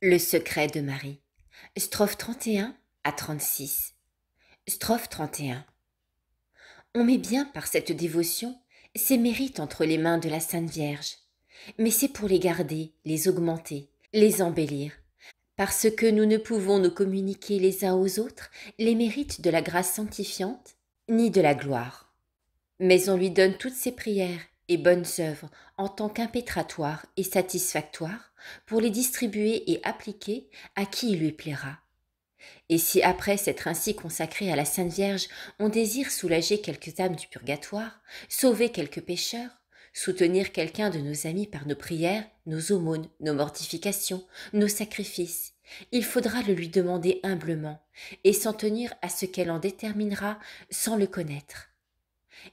Le secret de Marie. Strophe 31 à 36. Strophe 31. On met bien par cette dévotion ses mérites entre les mains de la Sainte Vierge. Mais c'est pour les garder, les augmenter, les embellir. Parce que nous ne pouvons nous communiquer les uns aux autres les mérites de la grâce sanctifiante, ni de la gloire. Mais on lui donne toutes ses prières et bonnes œuvres en tant qu'impétratoires et satisfactoires pour les distribuer et appliquer à qui il lui plaira. Et si après s'être ainsi consacré à la Sainte Vierge, on désire soulager quelques âmes du purgatoire, sauver quelques pécheurs, soutenir quelqu'un de nos amis par nos prières, nos aumônes, nos mortifications, nos sacrifices, il faudra le lui demander humblement et s'en tenir à ce qu'elle en déterminera sans le connaître.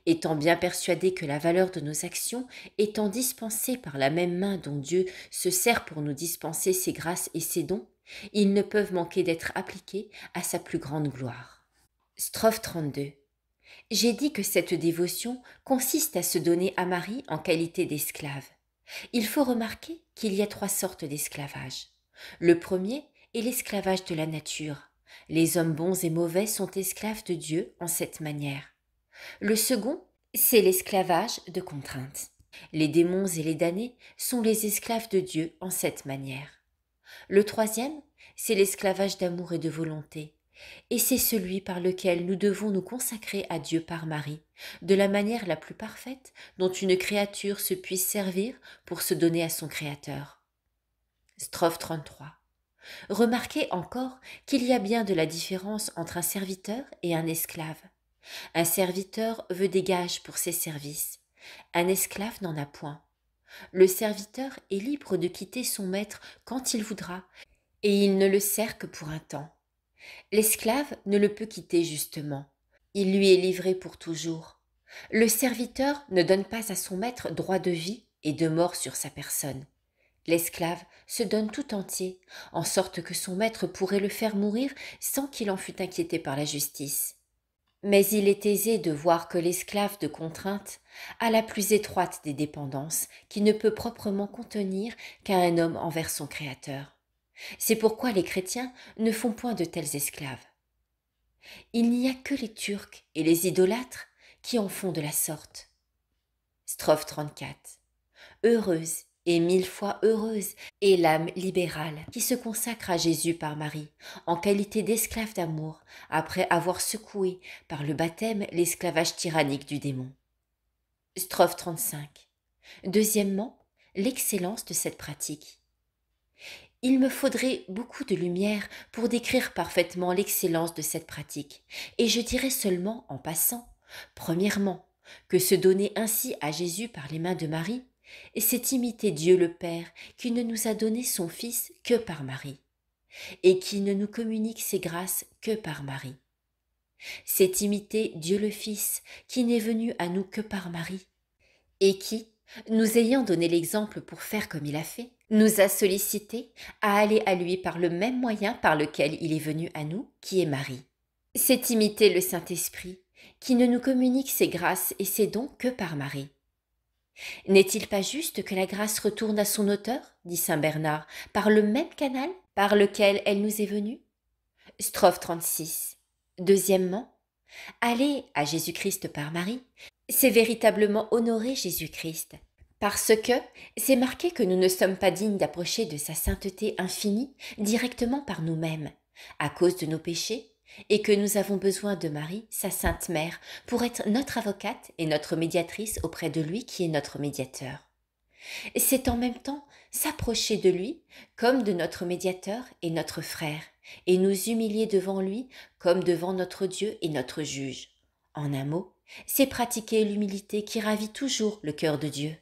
Étant bien persuadé que la valeur de nos actions, étant dispensée par la même main dont Dieu se sert pour nous dispenser ses grâces et ses dons, ils ne peuvent manquer d'être appliqués à sa plus grande gloire. Strophe 32. J'ai dit que cette dévotion consiste à se donner à Marie en qualité d'esclave. Il faut remarquer qu'il y a 3 sortes d'esclavage. Le premier est l'esclavage de la nature. Les hommes bons et mauvais sont esclaves de Dieu en cette manière. Le second, c'est l'esclavage de contrainte. Les démons et les damnés sont les esclaves de Dieu en cette manière. Le troisième, c'est l'esclavage d'amour et de volonté, et c'est celui par lequel nous devons nous consacrer à Dieu par Marie, de la manière la plus parfaite dont une créature se puisse servir pour se donner à son Créateur. Strophe 33. Remarquez encore qu'il y a bien de la différence entre un serviteur et un esclave. Un serviteur veut des gages pour ses services. Un esclave n'en a point. Le serviteur est libre de quitter son maître quand il voudra, et il ne le sert que pour un temps. L'esclave ne le peut quitter justement. Il lui est livré pour toujours. Le serviteur ne donne pas à son maître droit de vie et de mort sur sa personne. L'esclave se donne tout entier, en sorte que son maître pourrait le faire mourir sans qu'il en fût inquiété par la justice. Mais il est aisé de voir que l'esclave de contrainte a la plus étroite des dépendances qui ne peut proprement contenir qu'un homme envers son Créateur. C'est pourquoi les chrétiens ne font point de tels esclaves. Il n'y a que les Turcs et les idolâtres qui en font de la sorte. Strophe 34. Heureuse et 1000 fois heureuse est l'âme libérale qui se consacre à Jésus par Marie, en qualité d'esclave d'amour, après avoir secoué par le baptême l'esclavage tyrannique du démon. Strophe 35. Deuxièmement, l'excellence de cette pratique. Il me faudrait beaucoup de lumière pour décrire parfaitement l'excellence de cette pratique, et je dirais seulement, en passant, premièrement, que se donner ainsi à Jésus par les mains de Marie, c'est imiter Dieu le Père qui ne nous a donné son Fils que par Marie, et qui ne nous communique ses grâces que par Marie. C'est imiter Dieu le Fils qui n'est venu à nous que par Marie, et qui, nous ayant donné l'exemple pour faire comme il a fait, nous a sollicité à aller à lui par le même moyen par lequel il est venu à nous, qui est Marie. C'est imiter le Saint-Esprit, qui ne nous communique ses grâces et ses dons que par Marie. N'est-il pas juste que la grâce retourne à son auteur, dit saint Bernard, par le même canal par lequel elle nous est venue? Strophe 36. Deuxièmement, aller à Jésus-Christ par Marie, c'est véritablement honorer Jésus-Christ, parce que c'est marqué que nous ne sommes pas dignes d'approcher de sa sainteté infinie directement par nous-mêmes, à cause de nos péchés, et que nous avons besoin de Marie, sa sainte mère, pour être notre avocate et notre médiatrice auprès de lui qui est notre médiateur. C'est en même temps s'approcher de lui comme de notre médiateur et notre frère, et nous humilier devant lui comme devant notre Dieu et notre juge. En un mot, c'est pratiquer l'humilité qui ravit toujours le cœur de Dieu.